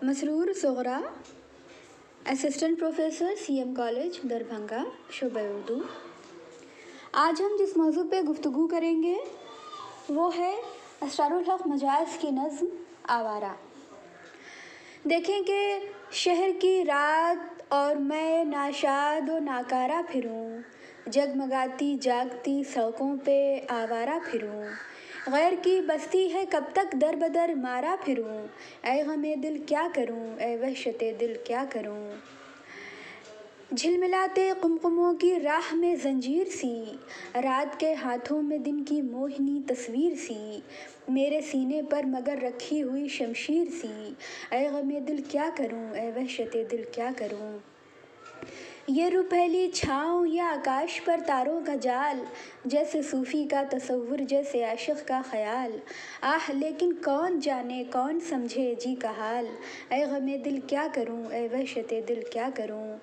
مسرور Sughra, assistant professor CM college Darbhanga, شعبہ اردو۔ آج ہم جس موضوع پہ گفتگو کریں گے وہ ہے اسرار الحق مجاز کی نظم آوارہ۔ دیکھیں کہ شہر کی رات اور میں ناشاد و ناکارہ پھروں، جگمگاتی جاگتی سڑکوں پہ آوارہ پھروں، غیر کی بستی ہے کب تک در بدر مارا پھروں، اے غم دل کیا کروں، اے وحشت دل کیا کروں۔ جھلملاتے قمقموں کی راہ میں زنجیر سی، رات کے ہاتھوں میں دن کی موہنی تصویر سی، میرے سینے پر مگر رکھی ہوئی شمشیر سی، اے غم دل کیا کروں، اے وحشت دل کیا کروں۔ یہ روپہلی چھاؤں یا آکاش پر تاروں کا جال، جیسے صوفی کا تصور جیسے عاشق کا خیال، آہ لیکن کون جانے کون سمجھے جی کا حال، اے غم دل کیا کروں، اے وحشت دل کیا کروں۔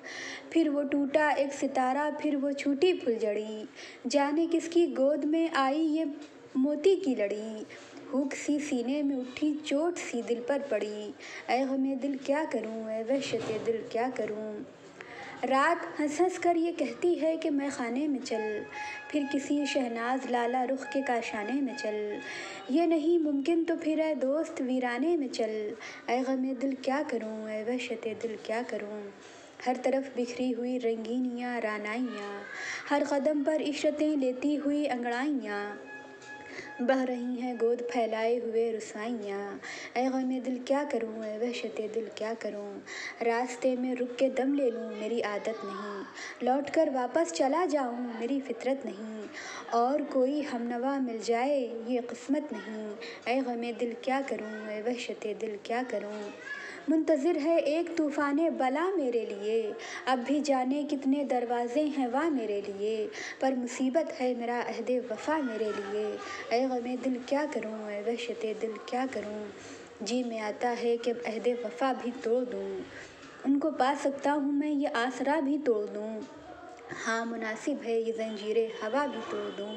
پھر وہ ٹوٹا ایک ستارہ، پھر وہ چھوٹی پھلجھڑی، جانے کس کی گود میں آئی یہ موتی کی لڑی، ہوک سی سینے میں اٹھی چوٹ سی دل پر پڑی، اے غم دل کیا کروں، اے وحشت دل کیا کروں۔ رات ہنس ہنس کر یہ کہتی ہے کہ میں خانے میں چل، پھر کسی شہناز لالہ رخ کے کاشانے میں چل، یہ نہیں ممکن تو پھر اے دوست ویرانے میں چل، اے غم دل کیا کروں، اے وحشت دل کیا کروں۔ ہر طرف بکھری ہوئی رنگینیاں رعنائیاں، ہر قدم پر عشرتیں لیتی ہوئی انگڑائیاں، بہہ رہی ہیں گود پھیلائے ہوئے رسوائیاں، اے غم دل کیا کروں، اے وحشت دل کیا کروں۔ راستے میں رک کے دم لے لوں میری عادت نہیں، لوٹ کر واپس چلا جاؤں میری فطرت نہیں، اور کوئی ہمنوا مل جائے یہ قسمت نہیں، اے غم دل کیا کروں، اے وحشت دل کیا کروں۔ منتظر ہے ایک طوفان بلا میرے لیے، اب بھی جانے کتنے دروازے ہیں وا میرے لیے، پر مصیبت ہے میرا عہد وفا میرے لیے، اے غم دل کیا کروں، اے وحشت دل کیا کروں۔ جی میں آتا ہے کہ عہد وفا بھی توڑ دوں، ان کو پا سکتا ہوں میں یہ آسرا بھی توڑ دوں، ہاں مناسب ہے یہ زنجیر ہوا بھی توڑ دوں،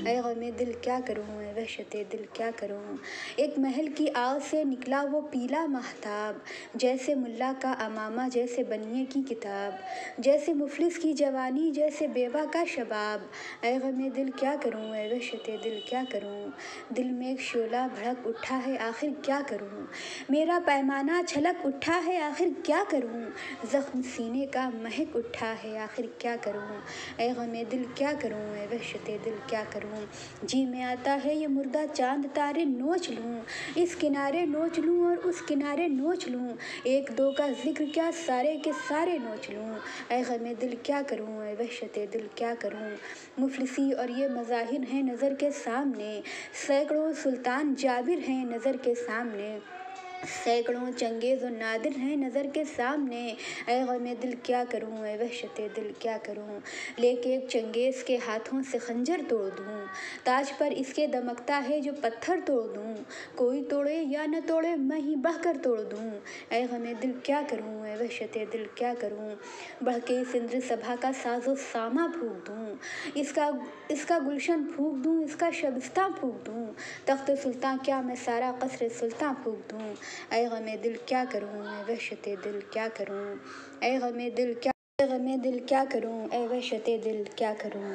اے غم دل کیا کروں، اے وحشت دل کیا کروں۔ ایک محل کی آگ سے نکلا وہ پیلا ماہتاب، جیسے ملا کا امامہ جیسے بنیے کی کتاب، جیسے مفلس کی جوانی جیسے بیوہ کا شباب، اے غم دل کیا کروں، اے وحشت دل کیا کروں۔ دل میں ایک شعلہ بھڑک اٹھا ہے آخر کیا کروں، میرا پیمانہ چھلک اٹھا ہے آخر کیا کروں، زخم سینے کا مہک اٹھا ہے آخر کیا کروں، اے غم دل کیا کروں، اے وحشت دل کیا کروں۔ جی میں آتا ہے یہ مردہ چاند تارے نوچ لوں، اس کنارے نوچ لوں اور اس کنارے نوچ لوں، ایک دو کا ذکر کیا سارے کے سارے نوچ لوں، اے غم دل کیا کروں، اے وحشت دل کیا کروں۔ مفلسی اور یہ مظاہر ہیں نظر کے سامنے، سینکڑوں سلطان جابر ہیں نظر کے سامنے، سینکڑوں چنگیز و نادر ہیں نظر کے سامنے، اے غم دل کیا کروں، اے وحشت دل کیا کروں۔ لے کے ایک چنگیز کے ہاتھوں سے خنجر توڑ دوں، تاج پر اس کے دمکتا ہے جو پتھر توڑ دوں، کوئی توڑے یا نہ توڑے میں ہی بہہ کر توڑ دوں، اے غم دل کیا کروں، اے وحشت دل کیا کروں۔ بڑھ کے اس اندر سبھا کا ساز و سامہ پھونک دوں، اس کا گلشن پھونک دوں، اس کا شبستہ پھونک دوں، تخت سلطاں کیا میں سارا قصر سلطاں پھونک دوں، اے غم دل کیا کروں، اے وحشت دل کیا کروں، اے غم دل کیا کروں، اے وحشت دل کیا کروں۔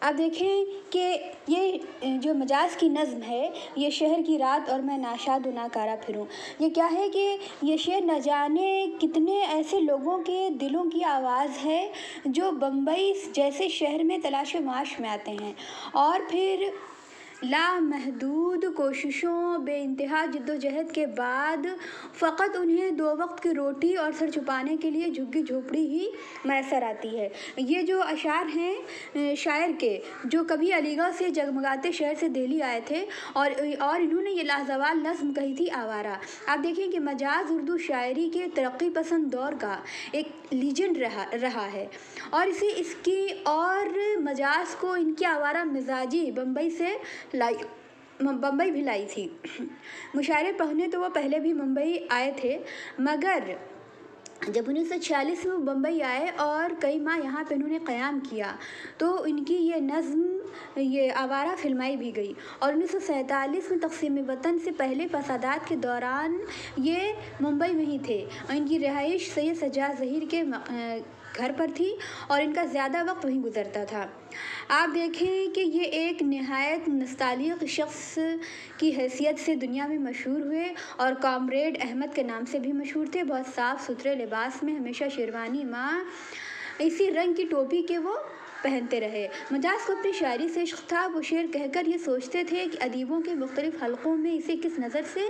اب دیکھیں کہ یہ جو مجاز کی نظم ہے، یہ شہر کی رات اور میں ناشاد و ناکارہ پھروں، یہ کیا ہے کہ یہ شعر نہ جانے کتنے ایسے لوگوں کے دلوں کی آواز ہے جو بمبئی جیسے شہر میں تلاش معاش میں آتے ہیں، اور پھر لامحدود کوششوں بے انتہا جد و جہد کے بعد فقط انہیں دو وقت کی روٹی اور سر چھپانے کے لیے جھگی جھوپڑی ہی میسر آتی ہے۔ یہ جو اشعار ہیں شاعر کے، جو کبھی علی گڑھ سے جگمگاتے شہر سے دہلی آئے تھے، اور انہوں نے یہ لازوال نظم کہی تھی آوارہ۔ آپ دیکھیں کہ مجاز اردو شاعری کے ترقی پسند دور کا ایک لیجنڈ رہا ہے، اور اس کی اور مجاز کو ان کی آوارہ مزاجی بمبئی بھی لائی تھی۔ مشاعرے پڑھنے تو وہ پہلے بھی ممبئی آئے تھے، مگر جب 1946 میں وہ بمبئی آئے اور کئی ماہ یہاں پہ انہوں نے قیام کیا، تو ان کی یہ نظم یہ آوارہ فلمائی بھی گئی اور 1947 میں تقسیم وطن سے پہلے فسادات کے دوران یہ ممبئی میں ہی تھے. ان کی رہائش سید سجاد ظہیر کے گھر پر تھی اور ان کا زیادہ وقت وہیں گزرتا تھا. آپ دیکھیں کہ یہ ایک نہایت نستعلیق شخص کی حیثیت سے دنیا میں مشہور ہوئے اور کامریڈ احمد کے نام سے بھی مشہور تھے. بہت صاف ستھرے لباس میں ہمیشہ شیروانی اسی رنگ کی ٹوپی کے وہ پہنتے رہے. مجاز کو اپنی شاعری سے عشق تھا. وہ شعر کہہ کر یہ سوچتے تھے کہ ادیبوں کے مختلف حلقوں میں اسے کس نظر سے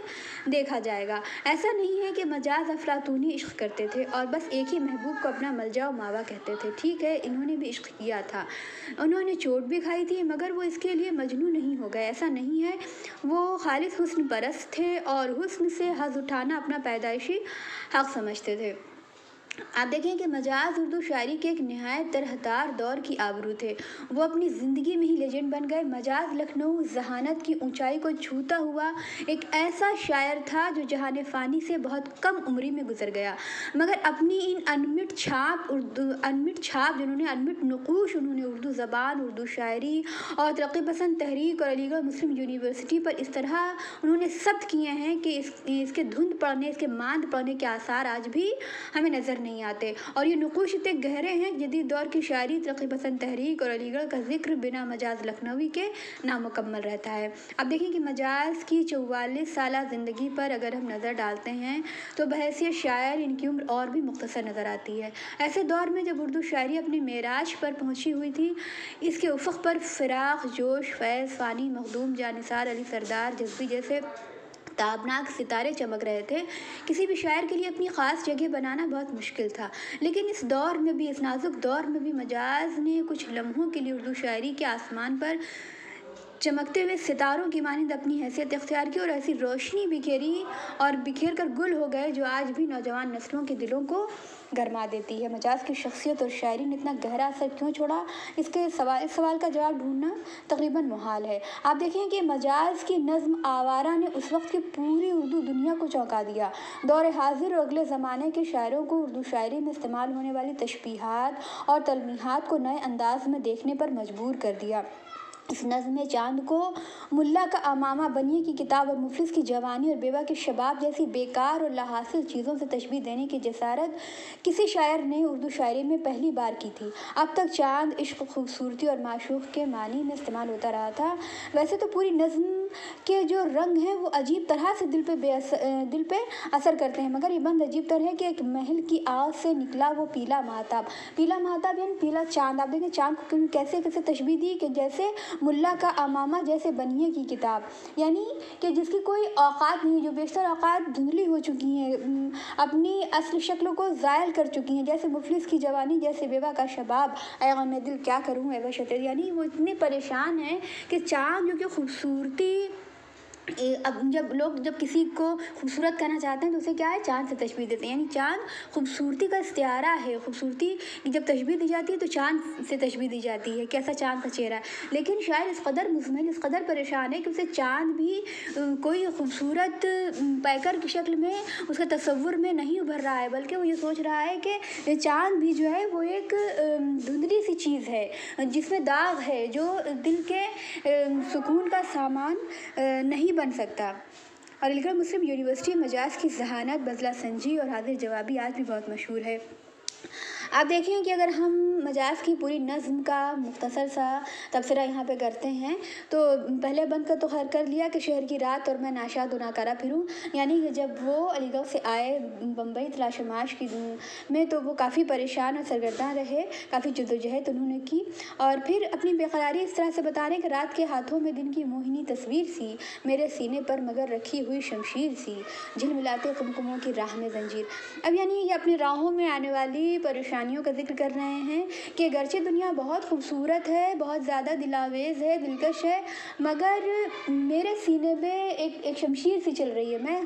دیکھا جائے گا. ایسا نہیں ہے کہ مجاز افلاطونی عشق کرتے تھے اور بس ایک ہی محبوب کو اپنا ملجا و ماوا کہتے تھے. ٹھیک ہے، انہوں نے بھی عشق کیا تھا، انہوں نے چوٹ بھی کھائی تھی، مگر وہ اس کے لیے مجنون نہیں ہو گئے. ایسا نہیں ہے، وہ خالص حسن پرست تھے اور حسن سے حظ اٹھانا اپنا پیدائشی حق سمجھتے تھے. آپ دیکھیں کہ مجاز اردو شاعری کے ایک نہایت ترہتار دور کی آبرو تھے. وہ اپنی زندگی میں ہی لیجنڈ بن گئے. مجاز لکھنؤ ذہانت کی اونچائی کو چھوتا ہوا ایک ایسا شاعر تھا جو جہان فانی سے بہت کم عمری میں گزر گیا، مگر اپنی ان انمٹ چھاپ جنہوں نے انمٹ نقوش انہوں نے اردو زبان، اردو شاعری اور ترقی پسند تحریک اور علی گڑھ مسلم یونیورسٹی پر اس طرح انہوں نے ثبت کیے ہیں کہ اس کے دھند پڑنے، اس کے ماند پڑنے کے آثار آج بھی ہمیں نظر نہیں آتے. اور یہ نقوش اتنے گہرے ہیں، جدید دور کی شاعری، ترقی پسند تحریک اور علی گڑھ کا ذکر بنا مجاز لکھنوی کے نامکمل رہتا ہے. اب دیکھیں کہ مجاز کی 44 سالہ زندگی پر اگر ہم نظر ڈالتے ہیں تو بحیثیت شاعر ان کی عمر اور بھی مختصر نظر آتی ہے. ایسے دور میں جب اردو شاعری اپنی معراج پر پہنچی ہوئی تھی، اس کے افق پر فراق، جوش، فیض، فانی، مخدوم، جانثار، علی سردار، جذبی جیسے تابناک ستارے چمک رہے تھے. کسی بھی شاعر کے لیے اپنی خاص جگہ بنانا بہت مشکل تھا، لیکن اس دور میں بھی، اس نازک دور میں بھی مجاز نے کچھ لمحوں کے لیے اردو شاعری کے آسمان پر چمکتے ہوئے ستاروں کی مانند اپنی حیثیت اختیار کی اور ایسی روشنی بکھیری اور بکھیر کر گل ہو گئے جو آج بھی نوجوان نسلوں کے دلوں کو گرما دیتی ہے. مجاز کی شخصیت اور شاعری نے اتنا گہرا اثر کیوں چھوڑا؟ اس سوال کا جواب ڈھونڈنا تقریباً محال ہے. آپ دیکھیں کہ مجاز کی نظم آوارہ نے اس وقت کی پوری اردو دنیا کو چونکا دیا. دور حاضر اور اگلے زمانے کے شاعروں کو اردو شاعری میں استعمال ہونے والی تشبیہات اور تلمیحات کو نئے انداز میں دیکھنے پر مجبور کر دیا. اس نظم میں چاند کو ملا کا امامہ، بنیے کی کتاب اور مفلس کی جوانی اور بیوہ کے شباب جیسی بیکار اور لاحاصل چیزوں سے تشبیہ دینے کی جسارت کسی شاعر نے اردو شاعری میں پہلی بار کی تھی. اب تک چاند عشق، خوبصورتی اور معشوق کے معنی میں استعمال ہوتا رہا تھا. ویسے تو پوری نظم کے جو رنگ ہیں وہ عجیب طرح سے دل پہ اثر کرتے ہیں، مگر یہ بند عجیب طرح ہے کہ ایک محل کی آگ سے نکلا وہ پیلا مہتاب یعنی پیلا چاند. آپ دیکھیں چاند کو کیسے تشبیہ دی کہ جیسے ملا کا امامہ، جیسے بنیے کی کتاب، یعنی کہ جس کی کوئی اوقات نہیں، جو بیشتر اوقات دھندلی ہو چکی ہیں، اپنی اصل شکل کو زائل کر چکی ہیں. جیسے مفلس کی جوانی، جیسے بیوہ کا شباب، اے غم دل کیا کروں اے وحشت، یعنی وہ اتنے پریشان ہیں کہ چاند جو کہ خوبصورتی، اب جب کسی کو خوبصورت کہنا چاہتے ہیں تو اسے کیا ہے، چاند سے تشبیہ دیتے ہیں. یعنی چاند خوبصورتی کا استعارہ ہے. خوبصورتی کی جب تشبیہ دی جاتی ہے تو چاند سے تشبیہ دی جاتی ہے، کیسا چاند کا چہرہ ہے. لیکن شاعر اس قدر مزمل، اس قدر پریشان ہے کہ اسے چاند بھی کوئی خوبصورت پیکر کی شکل میں اس کے تصور میں نہیں ابھر رہا ہے، بلکہ وہ یہ سوچ رہا ہے کہ چاند بھی جو ہے وہ ایک دھندلی سی چیز ہے جس میں داغ ہے، جو دل کے سکون کا سامان نہیں بن سکتا. اور علی گڑھ مسلم یونیورسٹی مجاز کی ذہانت، بذلہ سنجی اور حاضر جوابی آج بھی بہت مشہور ہے. آپ دیکھیں کہ اگر ہم مجاز کی پوری نظم کا مختصر سا تبصرہ یہاں پہ کرتے ہیں تو پہلے بند کا تو خیر کر لیا کہ شہر کی رات اور میں ناشاد و ناکارہ پھروں، یعنی کہ جب وہ علی گڑھ سے آئے بمبئی تلاش معاش کی میں تو وہ کافی پریشان اور سرگرداں رہے، کافی جدوجہد انہوں نے کی. اور پھر اپنی بےقراری اس طرح سے بتا رہے ہیں کہ رات کے ہاتھوں میں دن کی موہنی تصویر سی، میرے سینے پر مگر رکھی ہوئی شمشیر سی، جھلملاتے قمقموں کی راہ میں زنجیر. اب یعنی یہ اپنی راہوں میں آنے والی پریشانیوں کا ذکر کر رہے ہیں کہ گرچہ دنیا بہت خوبصورت ہے، بہت زیادہ دلاویز ہے، دلکش ہے، مگر میرے سینے میں ایک شمشیر سی چل رہی ہے. میں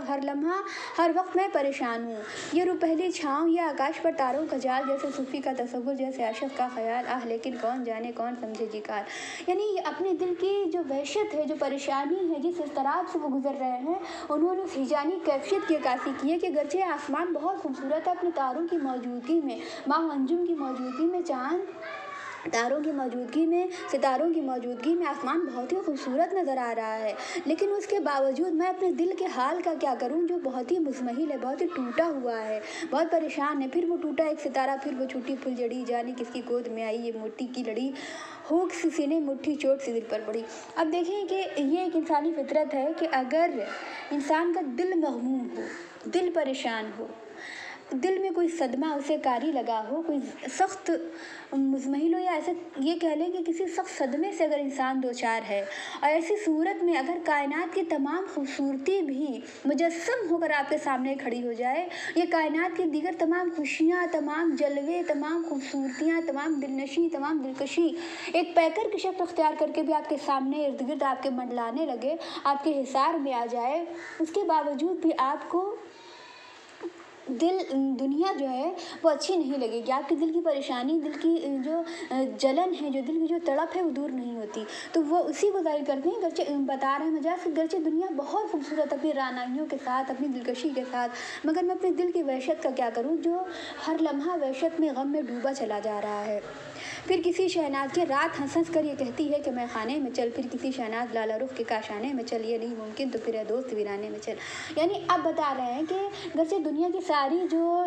ہر لمحہ، ہر وقت میں پریشان ہوں. یہ رو پہلی چھاؤں یا آکاش پر تاروں کا جال، جیسے صوفی کا تصور، جیسے عاشق کا خیال، لیکن کون جانے کون سمجھے جی کار. یعنی اپنے دل کی جو وحشت ہے، جو پریشانی ہے، جس اضطراب سے وہ گزر رہے ہیں، انہوں نے اس ہیجانی کیفیت کی عکاسی کی ہے کہ گرچہ آسمان بہت خوبصورت ہے، اپنے تاروں کی موجودگی میں، ماہ انجم کی موجودگی میں چاند ستاروں کی موجودگی میں آسمان بہت ہی خوبصورت نظر آ رہا ہے، لیکن اس کے باوجود میں اپنے دل کے حال کا کیا کروں جو بہت ہی مزمحل ہے، بہت ہی ٹوٹا ہوا ہے، بہت پریشان ہے۔ پھر وہ ٹوٹا ایک ستارہ، پھر وہ چھوٹی پھول جڑی، جانے کس کی گود میں آئی یہ مٹی کی لڑی، ہوک سی سینے مٹھی چوٹ سی دل پر پڑی۔ اب دیکھیں کہ یہ ایک انسانی فطرت ہے کہ اگر انسان کا دل مغموم ہو، دل پریشان ہو، دل میں کوئی صدمہ اسے کاری لگا ہو، کوئی سخت مزمحل ہو، یا ایسے یہ کہہ لیں کہ کسی سخت صدمے سے اگر انسان دوچار ہے، اور ایسی صورت میں اگر کائنات کی تمام خوبصورتی بھی مجسم ہو کر آپ کے سامنے کھڑی ہو جائے، یہ کائنات کی دیگر تمام خوشیاں، تمام جلوے، تمام خوبصورتیاں، تمام دلنشی، تمام دلکشی ایک پیکر کی شکل اختیار کر کے بھی آپ کے سامنے ارد گرد آپ کے منڈلانے لگے، آپ کے حصار میں آ جائے، اس کے باوجود بھی آپ کو دنیا جو ہے وہ اچھی نہیں لگے گی، آپ کے دل کی پریشانی، دل کی جو جلن ہے، جو دل کی جو تڑپ ہے وہ دور نہیں ہوتی۔ تو وہ اسی کو ظاہر کرتے ہیں، گرچہ بتا رہے ہیں مجاز کہ گرچہ دنیا بہت خوبصورت اپنی رعنائیوں کے ساتھ، اپنی دلکشی کے ساتھ، مگر میں اپنے دل کی وحشت کا کیا کروں جو ہر لمحہ وحشت میں، غم میں ڈوبا چلا جا رہا ہے۔ پھر کسی شہناز کی رات ہنس ہنس کر یہ کہتی ہے کہ میں خانے میں چل، پھر کسی شہناز لالا رخ کے کاشانے میں چل، یہ نہیں ممکن تو پھر اے دوست ویرانے میں چل۔ یعنی اب بتا رہے ہیں کہ گرچہ دنیا کی ساری جو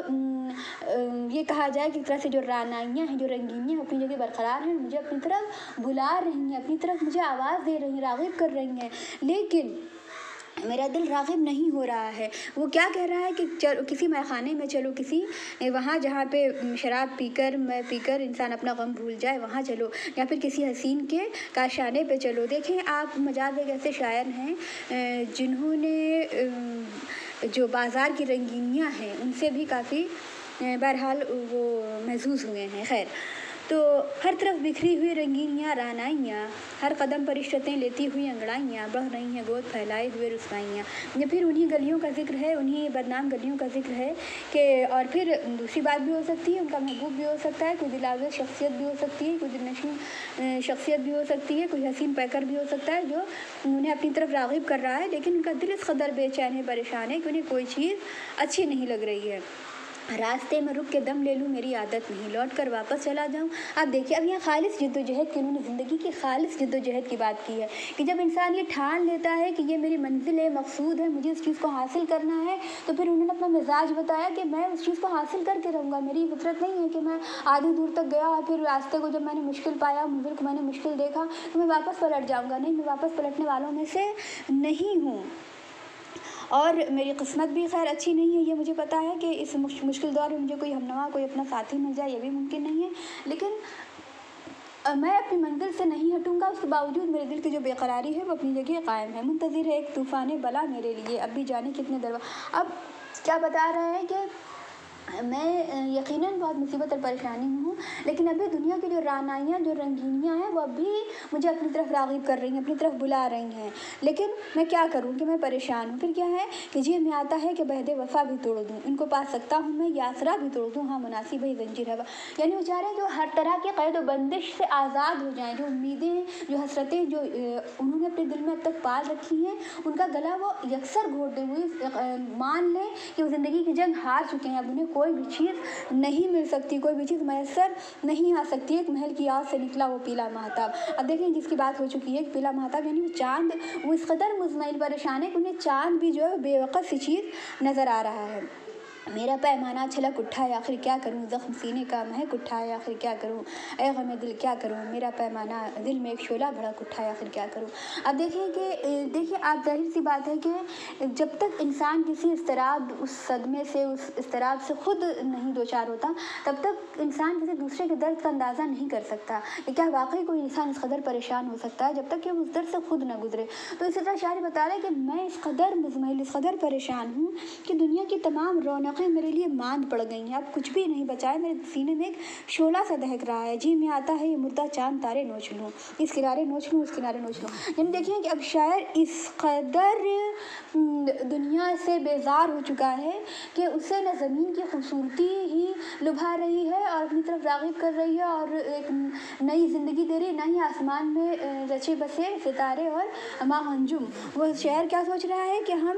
یہ کہا جائے کہ ایک طرح سے جو رعنائیاں ہیں، جو رنگینیاں اپنی جگہ برقرار ہیں، مجھے اپنی طرف بلا رہی ہیں، اپنی طرف مجھے آواز دے رہی ہیں، راغب کر رہی ہیں، لیکن میرا دل راغب نہیں ہو رہا ہے۔ وہ کیا کہہ رہا ہے کہ چلو کسی میخانے میں چلو، کسی وہاں جہاں پہ شراب پی کر انسان اپنا غم بھول جائے وہاں چلو، یا پھر کسی حسین کے کاشانے پہ چلو۔ دیکھیں آپ، مجاز ایک ایسے شاعر ہیں جنہوں نے جو بازار کی رنگینیاں ہیں ان سے بھی کافی بہرحال وہ محظوظ ہوئے ہیں۔ خیر، تو ہر طرف بکھری ہوئی رنگینیاں رعنائیاں، ہر قدم پر عشرتیں لیتی ہوئی انگڑائیاں، بہہ رہی ہیں گود پھیلائے ہوئے رسوائیاں۔ یہ پھر انہی گلیوں کا ذکر ہے، انہی بدنام گلیوں کا ذکر ہے کہ، اور پھر دوسری بات بھی ہو سکتی ہے، ان کا محبوب بھی ہو سکتا ہے، کوئی دلاور شخصیت بھی ہو سکتی ہے، کوئی دلنشین شخصیت بھی ہو سکتی ہے، کوئی حسین پیکر بھی ہو سکتا ہے جو انہیں اپنی طرف راغب کر رہا ہے، لیکن ان کا دل اس قدر بے چین ہے، پریشان ہے کہ انہیں کوئی چیز اچھی نہیں لگ رہی ہے۔ راستے میں رک کے دم لے لوں میری عادت نہیں، لوٹ کر واپس چلا جاؤں۔ اب دیکھیے، اب یہاں خالص جد و جہد کی، انہوں نے زندگی کی خالص جد و جہد کی بات کی ہے کہ جب انسان یہ ٹھان لیتا ہے کہ یہ میری منزل ہے، مقصود ہے، مجھے اس چیز کو حاصل کرنا ہے، تو پھر انہوں نے اپنا مزاج بتایا کہ میں اس چیز کو حاصل کر کے رہوں گا۔ میری فطرت نہیں ہے کہ میں آدھی دور تک گیا اور پھر راستے کو جب میں نے مشکل پایا، منزل کو میں نے مشکل دیکھا تو میں واپس پلٹ جاؤں گا۔ نہیں، میں واپس پلٹنے والوں میں سے نہیں ہوں، اور میری قسمت بھی خیر اچھی نہیں ہے، یہ مجھے پتا ہے کہ اس مشکل دور میں مجھے کوئی ہمنوا، کوئی اپنا ساتھی مل جائے یہ بھی ممکن نہیں ہے، لیکن میں اپنی منزل سے نہیں ہٹوں گا۔ اس کے باوجود میرے دل کی جو بے قراری ہے وہ اپنی جگہ قائم ہے۔ منتظر ہے ایک طوفان بلا میرے لیے، اب بھی جانے کتنے اب کیا بتا رہے ہیں کہ میں یقیناً بہت مصیبت اور پریشانی میں ہوں، لیکن ابھی دنیا کی جو رعنائیاں، جو رنگینیاں ہیں وہ اب بھی مجھے اپنی طرف راغب کر رہی ہیں، اپنی طرف بلا رہی ہیں، لیکن میں کیا کروں کہ میں پریشان ہوں۔ پھر کیا ہے کہ جی میں آتا ہے کہ بعہد وفا بھی توڑ دوں، ان کو پا سکتا ہوں میں، یہ آسرا بھی توڑ دوں، ہاں مناسب ہے زنجیر ہے۔ یعنی وہ چاہ رہے ہیں جو ہر طرح کے قید و بندش سے آزاد ہو جائیں، جو امیدیں، جو حسرتیں جو انہوں نے اپنے دل میں اب تک پال رکھی ہیں، ان کا گلا وہ یکسر گھونٹ دیں، وہ مان لیں کہ وہ زندگی کی جنگ ہار چکے ہیں، اب انہیں کوئی بھی چیز نہیں مل سکتی، کوئی بھی چیز میسر نہیں آ سکتی۔ ایک محل کی آگ سے نکلا وہ پیلا مہتاب۔ اب دیکھیں جس کی بات ہو چکی ہے کہ پیلا مہتاب، یعنی وہ چاند، وہ اس قدر مزمحل پریشان ہے کہ انہیں چاند بھی جو ہے بے وقت سی چیز نظر آ رہا ہے۔ میرا پیمانہ چھلک اٹھا ہے آخر کیا کروں، زخم سینے کا مہک اٹھا ہے آخر کیا کروں، اے غم دل کیا کروں، میرا پیمانہ دل میں ایک شعلہ بھڑک اٹھا ہے آخر کیا کروں۔ اب دیکھیں آپ، ظاہر سی بات ہے کہ جب تک انسان کسی اضطراب، اس صدمے سے، اس اضطراب سے خود نہیں دوچار ہوتا، تب تک انسان کسی دوسرے کے درد کا اندازہ نہیں کر سکتا کہ کیا واقعی کوئی انسان اس قدر پریشان ہو سکتا ہے جب تک کہ وہ اس درد سے خود نہ گزرے۔ تو اسی طرح شاعر بتا رہے ہیں کہ میں اس قدر مزمحل، اس قدر پریشان ہوں کہ دنیا کی تمام رونقیں میرے لیے ماند پڑ گئی ہیں، اب کچھ بھی نہیں بچا ہے، میرے سینے میں ایک شعلہ سا دہک رہا ہے، جی میں آتا ہے یہ مردہ چاند تارے نوچ لوں، اس کنارے نوچ لوں، اس کنارے نوچ لوں۔ یعنی دیکھیں کہ اب شاعر اس قدر دنیا سے بیزار ہو چکا ہے کہ اسے نہ زمین کی خوبصورتی ہی لبھا رہی ہے اور اپنی طرف راغب کر رہی ہے اور ایک نئی زندگی دے رہی ہے، نہ ہی آسمان میں رچے بسے ستارے اور ماہ انجم۔ وہ شاعر کیا سوچ رہا ہے کہ ہم